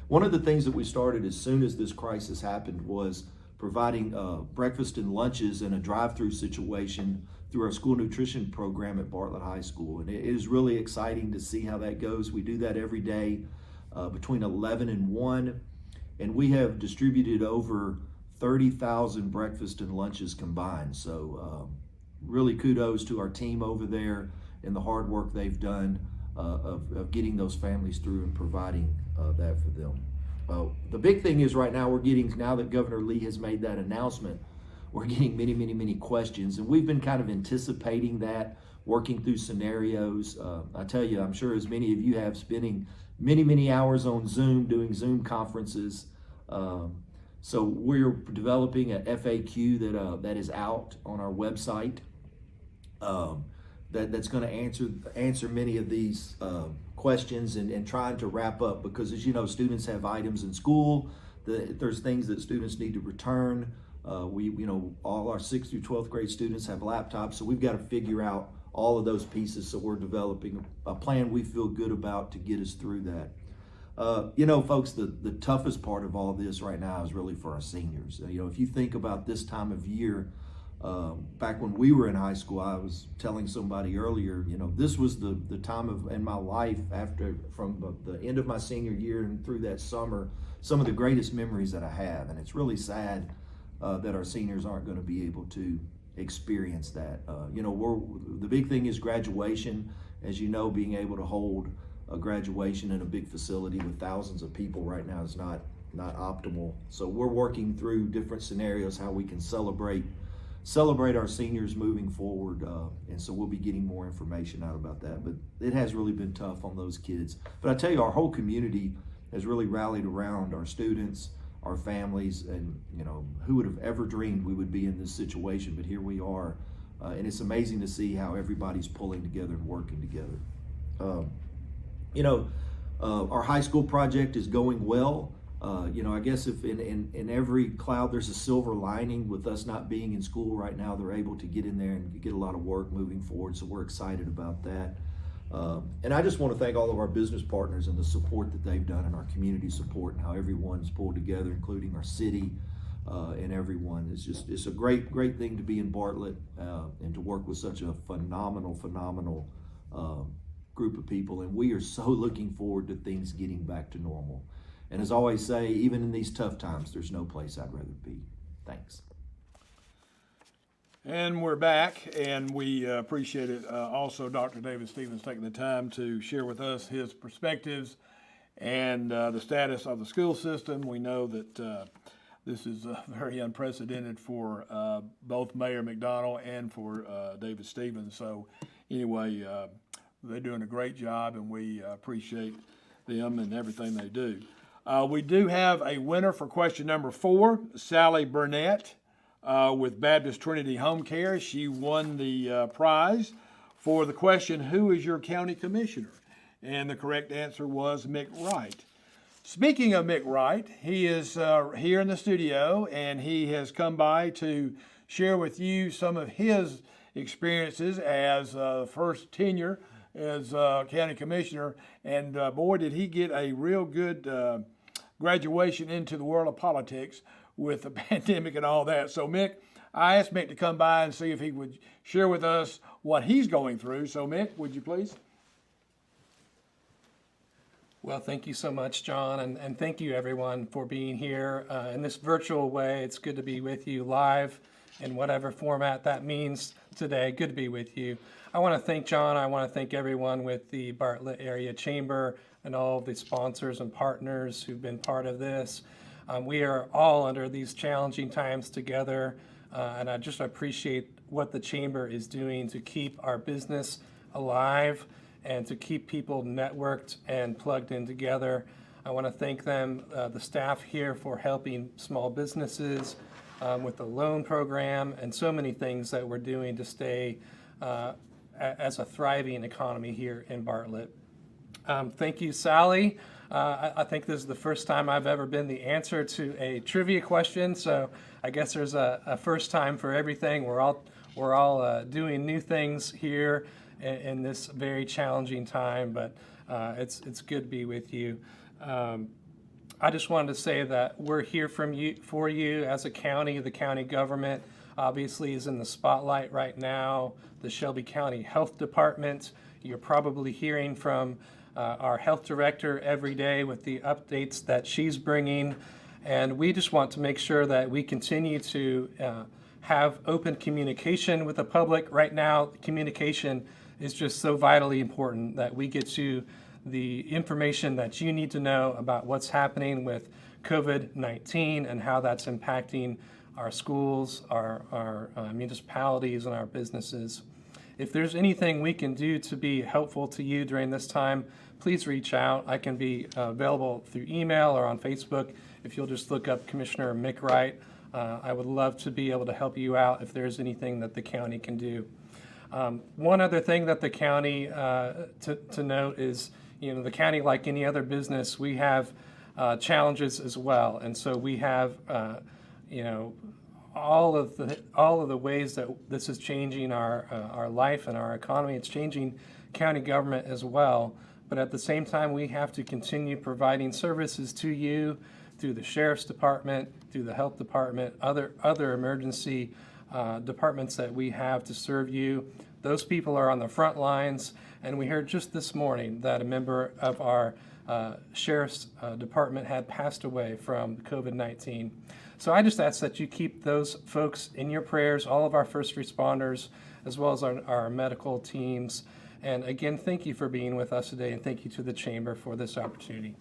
One of the things that we started as soon as this crisis happened was providing breakfast and lunches in a drive-through situation through our school nutrition program at Bartlett High School. And it is really exciting to see how that goes. We do that every day between 11 and 1, and we have distributed over 30,000 breakfast and lunches combined. So really kudos to our team over there and the hard work they've done of getting those families through and providing that for them. The big thing is right now now that Governor Lee has made that announcement, we're getting many questions, and we've been kind of anticipating that, working through scenarios. I tell you, I'm sure as many of you have, spending many hours on Zoom, doing Zoom conferences. So we're developing a FAQ that is out on our website that's going to answer many of these questions and trying to wrap up, because as you know, students have items in school. There's things that students need to return. All our 6th through 12th grade students have laptops, so we've got to figure out all of those pieces. So we're developing a plan we feel good about to get us through that. Folks, the toughest part of all this right now is really for our seniors. If you think about this time of year, back when we were in high school, I was telling somebody earlier, this was the time in my life from the end of my senior year and through that summer, some of the greatest memories that I have. And it's really sad that our seniors aren't going to be able to experience that. The big thing is graduation. As you know, being able to hold a graduation in a big facility with thousands of people right now is not optimal. So we're working through different scenarios how we can celebrate our seniors moving forward, and so we'll be getting more information out about that. But it has really been tough on those kids. But I tell you, our whole community has really rallied around our students, our families, and who would have ever dreamed we would be in this situation, but here we are. And it's amazing to see how everybody's pulling together and working together. Our high school project is going well. I guess if in every cloud there's a silver lining, with us not being in school right now, they're able to get in there and get a lot of work moving forward. So we're excited about that. And I just want to thank all of our business partners and the support that they've done, and our community support, and how everyone's pulled together, including our city and everyone. It's a great thing to be in Bartlett and to work with such a phenomenal group of people, and we are so looking forward to things getting back to normal. And as I always say, even in these tough times, there's no place I'd rather be. Thanks. And we're back, and we appreciate it. Also, Dr. David Stevens taking the time to share with us his perspectives and the status of the school system. We know that this is very unprecedented for both Mayor McDonald and for David Stevens. So anyway, they're doing a great job, and we appreciate them and everything they do. We do have a winner for question number 4, Sally Burnett with Baptist Trinity Home Care. She won the prize for the question, who is your county commissioner? And the correct answer was Mick Wright. Speaking of Mick Wright, he is here in the studio, and he has come by to share with you some of his experiences as first tenure as county commissioner, and boy, did he get a real good graduation into the world of politics with the pandemic and all that. So Mick, I asked Mick to come by and see if he would share with us what he's going through. So Mick, would you please? Well, thank you so much, John, and thank you everyone for being here in this virtual way. It's good to be with you live in whatever format that means today. Good to be with you. I want to thank John. I want to thank everyone with the Bartlett Area Chamber and all the sponsors and partners who've been part of this. We are all under these challenging times together, and I just appreciate what the Chamber is doing to keep our business alive and to keep people networked and plugged in together. I want to thank them, the staff here, for helping small businesses with the loan program and so many things that we're doing to stay as a thriving economy here in Bartlett. Thank you, Sally. I think this is the first time I've ever been the answer to a trivia question, so I guess there's a first time for everything. We're all doing new things here in this very challenging time, but it's good to be with you. I just wanted to say that we're here for you as a county. The county government obviously is in the spotlight right now. The Shelby County Health Department, you're probably hearing from our health director every day with the updates that she's bringing. And we just want to make sure that we continue to have open communication with the public. Right now, communication is just so vitally important that we get you the information that you need to know about what's happening with COVID-19 and how that's impacting our schools, our municipalities, and our businesses. If there's anything we can do to be helpful to you during this time, please reach out. I can be available through email or on Facebook. If you'll just look up Commissioner Mick Wright, I would love to be able to help you out if there's anything that the county can do. One other thing that the county to note is, the county, like any other business, we have challenges as well, and so we have, all of the ways that this is changing our life and our economy. It's changing county government as well. But at the same time, we have to continue providing services to you through the sheriff's department, through the health department, other emergency departments that we have to serve you. Those people are on the front lines, and we heard just this morning that a member of our sheriff's department had passed away from COVID-19. So I just ask that you keep those folks in your prayers, all of our first responders, as well as our medical teams. And again, thank you for being with us today, and thank you to the Chamber for this opportunity.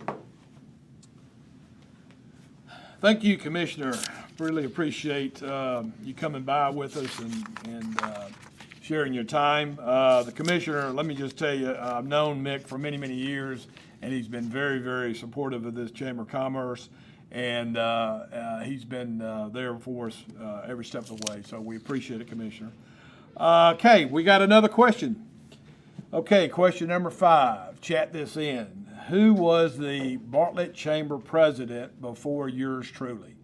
Thank you, Commissioner. Really appreciate you coming by with us and sharing your time. The Commissioner, let me just tell you, I've known Mick for many, many years, and he's been very, very supportive of this Chamber of Commerce, and he's been there for us every step of the way, so we appreciate it, Commissioner. Okay, we got another question. Okay, question number 5. Chat this in. Who was the Bartlett Chamber president before yours truly?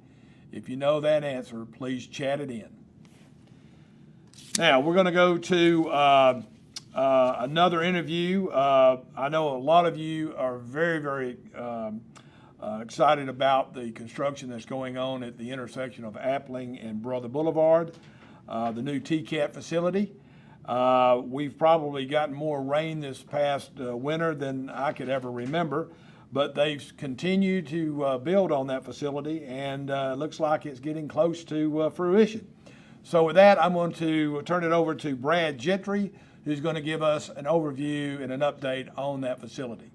If you know that answer, please chat it in. Now, we're going to go to another interview. I know a lot of you are very, very excited about the construction that's going on at the intersection of Appling and Brother Boulevard, the new TCAT facility. We've probably gotten more rain this past winter than I could ever remember, but they've continued to build on that facility, and it looks like it's getting close to fruition. So with that, I'm going to turn it over to Brad Gentry, who's going to give us an overview and an update on that facility.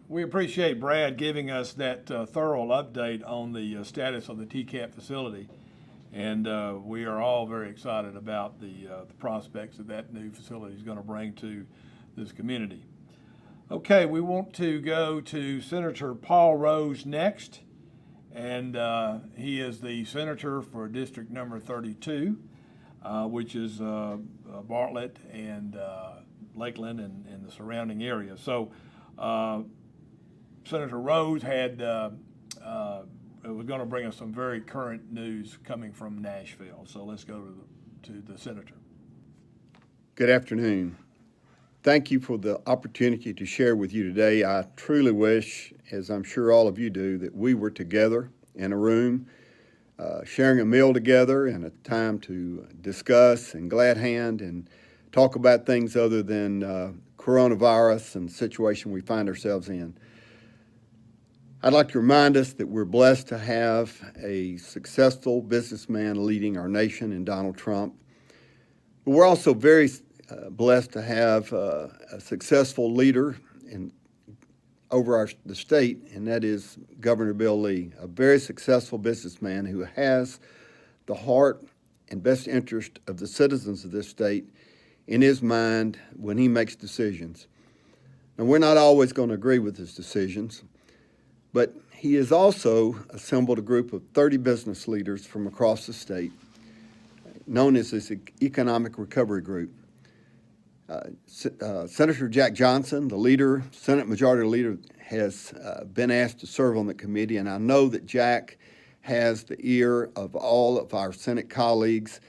We appreciate Brad giving us that thorough update on the status of the TCAP facility. And we are all very excited about the prospects that new facility is going to bring to this community. Okay, we want to go to Senator Paul Rose next. And he is the senator for District number 32, which is Bartlett and Lakeland and the surrounding area. So Senator Rose was going to bring us some very current news coming from Nashville. So let's go to the senator. Good afternoon. Thank you for the opportunity to share with you today. I truly wish, as I'm sure all of you do, that we were together in a room, sharing a meal together and a time to discuss and glad hand and talk about things other than coronavirus and the situation we find ourselves in. I'd like to remind us that we're blessed to have a successful businessman leading our nation in Donald Trump. But we're also very blessed to have a successful leader over the state, and that is Governor Bill Lee, a very successful businessman who has the heart and best interest of the citizens of this state in his mind when he makes decisions. Now, we're not always going to agree with his decisions, but he has also assembled a group of 30 business leaders from across the state, known as his Economic Recovery Group. Senator Jack Johnson, the leader, Senate Majority Leader, has been asked to serve on the committee, and I know that Jack has the ear of all of our Senate colleagues,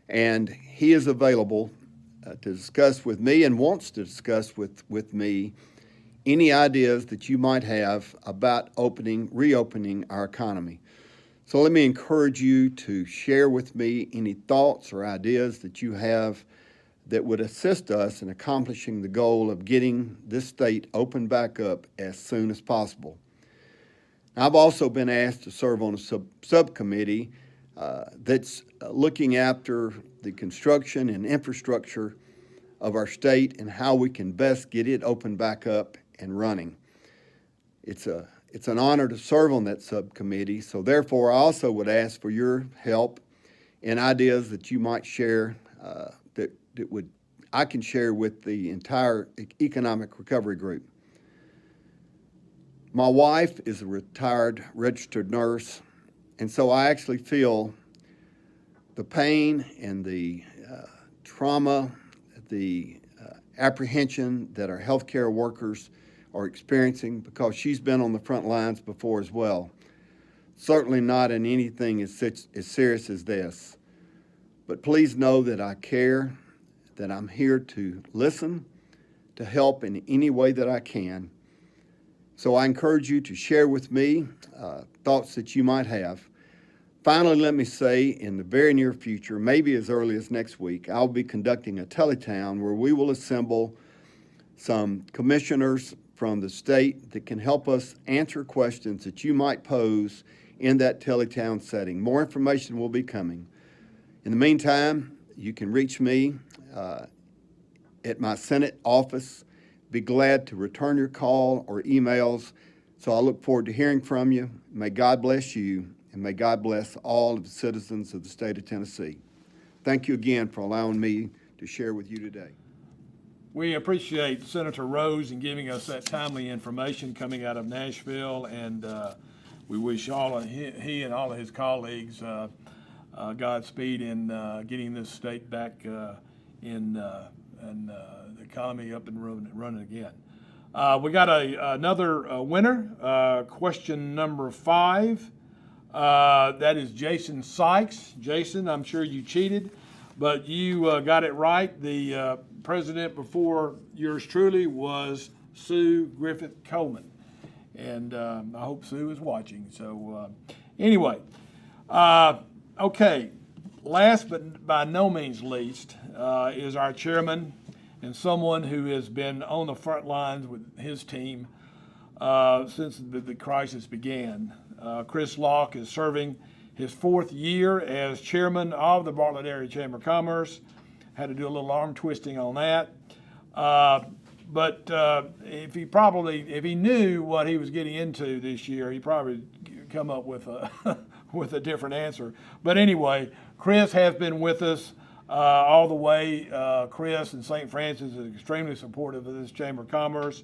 and he is available to discuss with me and wants to discuss with me any ideas that you might have about reopening our economy. So let me encourage you to share with me any thoughts or ideas that you have that would assist us in accomplishing the goal of getting this state opened back up as soon as possible. I've also been asked to serve on a subcommittee that's looking after the construction and infrastructure of our state and how we can best get it opened back up and running. It's an honor to serve on that subcommittee, so therefore I also would ask for your help and ideas that you might share that I can share with the entire Economic Recovery Group. My wife is a retired registered nurse, and so I actually feel the pain and the trauma, the apprehension that our healthcare workers are experiencing, because she's been on the front lines before as well. Certainly not in anything as serious as this. But please know that I care, that I'm here to listen, to help in any way that I can. So I encourage you to share with me thoughts that you might have. Finally, let me say, in the very near future, maybe as early as next week, I'll be conducting a teletown where we will assemble some commissioners from the state that can help us answer questions that you might pose in that teletown setting. More information will be coming. In the meantime, you can reach me at my Senate office. Be glad to return your call or emails. So I look forward to hearing from you. May God bless you, and may God bless all of the citizens of the state of Tennessee. Thank you again for allowing me to share with you today. We appreciate Senator Rose in giving us that timely information coming out of Nashville, and we wish he and all of his colleagues Godspeed in getting this state back in the economy up and running again. We got another winner, question number 5. That is Jason Sykes. Jason, I'm sure you cheated, but you got it right. The president before yours truly was Sue Griffith Coleman, and I hope Sue is watching. So anyway, okay, last but by no means least is our chairman and someone who has been on the front lines with his team since the crisis began. Chris Locke is serving his 4th year as chairman of the Bartlett Area Chamber of Commerce. Had to do a little arm twisting on that. if he knew what he was getting into this year, he probably come up with a with a different answer. But anyway, Chris has been with us all the way. Chris and St. Francis is extremely supportive of this Chamber of Commerce,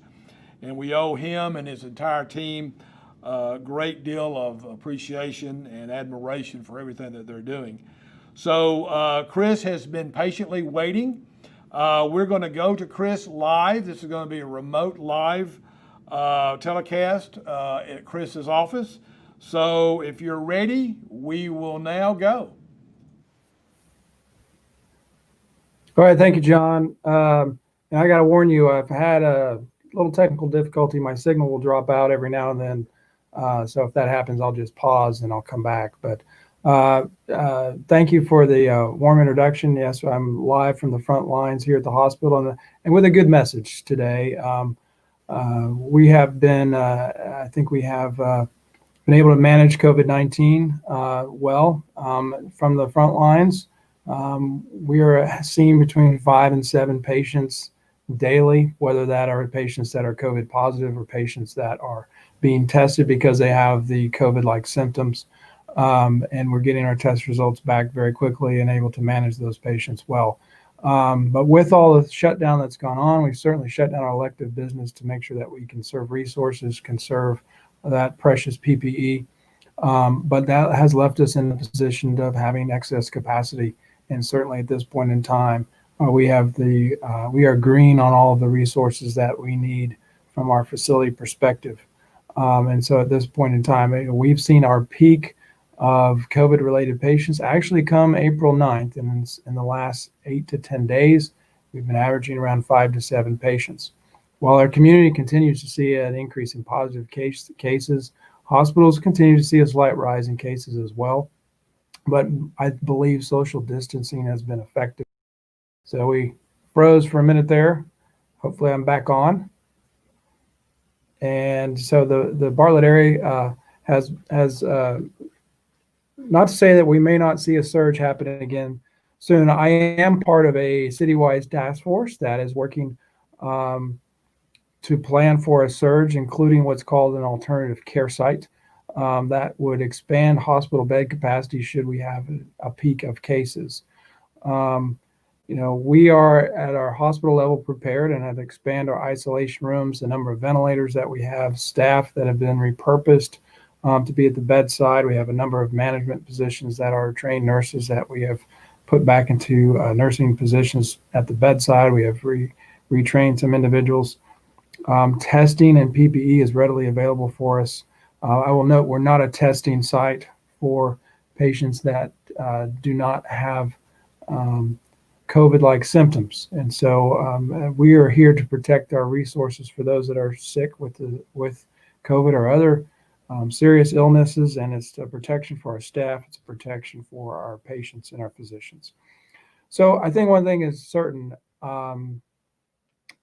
and we owe him and his entire team a great deal of appreciation and admiration for everything that they're doing. So Chris has been patiently waiting. We're going to go to Chris live. This is going to be a remote live telecast at Chris's office. So if you're ready, we will now go. All right, thank you, John. And I got to warn you, I've had a little technical difficulty. My signal will drop out every now and then. So if that happens, I'll just pause and I'll come back. But thank you for the warm introduction. Yes, I'm live from the front lines here at the hospital and with a good message today. We have been, I think we have been able to manage COVID-19 well from the front lines. We are seeing between 5 and 7 patients daily, whether that are patients that are COVID positive or patients that are being tested because they have the COVID-like symptoms. And we're getting our test results back very quickly and able to manage those patients well. But with all the shutdown that's gone on, we've certainly shut down our elective business to make sure that we can serve resources, conserve that precious PPE. But that has left us in the position of having excess capacity. And certainly at this point in time, we are green on all of the resources that we need from our facility perspective. And so at this point in time, we've seen our peak of COVID-related patients actually come April 9th. And in the last 8 to 10 days, we've been averaging around 5 to 7 patients. While our community continues to see an increase in positive cases, hospitals continue to see a slight rise in cases as well. But I believe social distancing has been effective. So we froze for a minute there. Hopefully I'm back on. And so the Bartlett area has not to say that we may not see a surge happening again soon. I am part of a citywide task force that is working to plan for a surge, including what's called an alternative care site that would expand hospital bed capacity should we have a peak of cases. We are at our hospital level prepared and have expanded our isolation rooms, the number of ventilators that we have, staff that have been repurposed to be at the bedside. We have a number of management positions that are trained nurses that we have put back into nursing positions at the bedside. We have retrained some individuals. Testing and PPE is readily available for us. I will note we're not a testing site for patients that do not have COVID-like symptoms. And so we are here to protect our resources for those that are sick with COVID or other serious illnesses, and it's a protection for our staff, it's a protection for our patients and our physicians. So I think one thing is certain,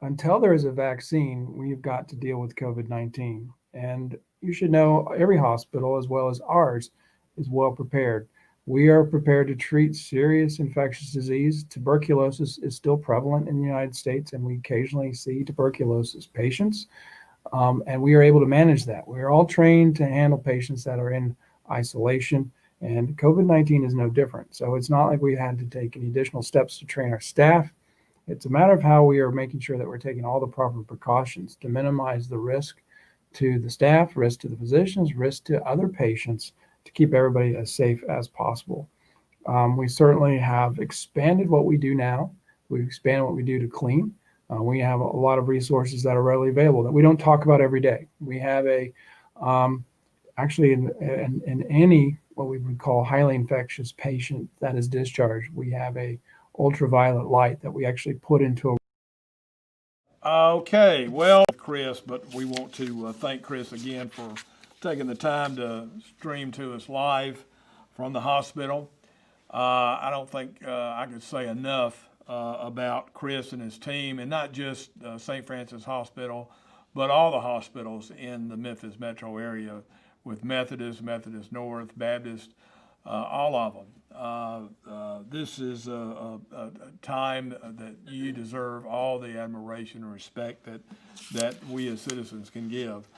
until there is a vaccine, we've got to deal with COVID-19. And you should know every hospital, as well as ours, is well prepared. We are prepared to treat serious infectious disease. Tuberculosis is still prevalent in the United States, and we occasionally see tuberculosis patients. And we are able to manage that. We're all trained to handle patients that are in isolation, and COVID-19 is no different. So it's not like we had to take any additional steps to train our staff. It's a matter of how we are making sure that we're taking all the proper precautions to minimize the risk to the staff, risk to the physicians, risk to other patients, to keep everybody as safe as possible. We certainly have expanded what we do now. We've expanded what we do to clean. We have a lot of resources that are readily available that we don't talk about every day. We have actually in any what we would call highly infectious patient that is discharged, we have a ultraviolet light that we actually put into a. Okay, well, Chris, but we want to thank Chris again for taking the time to stream to us live from the hospital. I don't think I could say enough about Chris and his team, and not just St. Francis Hospital, but all the hospitals in the Memphis metro area with Methodist, Methodist North, Baptist, all of them. This is a time that you deserve all the admiration and respect that we as citizens can give.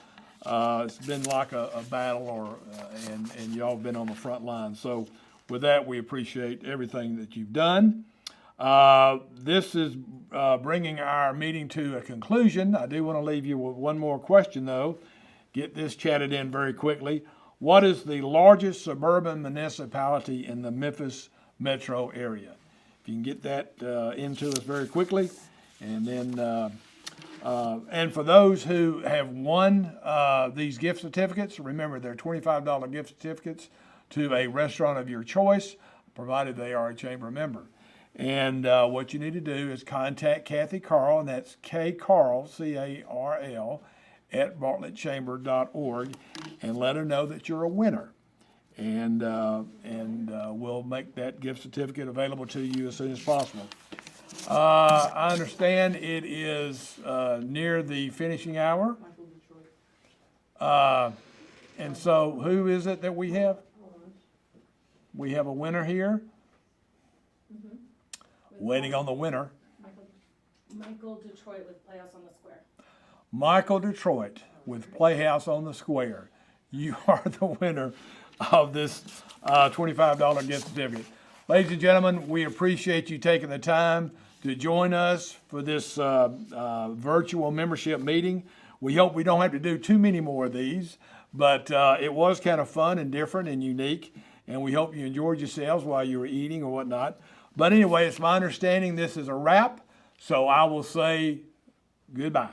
It's been like a battle, and y'all have been on the front line. So with that, we appreciate everything that you've done. This is bringing our meeting to a conclusion. I do want to leave you with one more question, though. Get this chatted in very quickly. What is the largest suburban municipality in the Memphis metro area? If you can get that into us very quickly. And then, and for those who have won these gift certificates, remember they're $25 gift certificates to a restaurant of your choice, provided they are a chamber member. And what you need to do is contact Kathy Carl, and that's Carl, C-A-R-L, at bartlettchamber.org, and let her know that you're a winner. And we'll make that gift certificate available to you as soon as possible. I understand it is near the finishing hour. And so who is it that we have? We have a winner here. Waiting on the winner. Michael Detroit with Playhouse on the Square. Michael Detroit with Playhouse on the Square. You are the winner of this $25 gift certificate. Ladies and gentlemen, we appreciate you taking the time to join us for this virtual membership meeting. We hope we don't have to do too many more of these, but it was kind of fun and different and unique, and we hope you enjoyed yourselves while you were eating or whatnot. But anyway, it's my understanding this is a wrap, so I will say goodbye.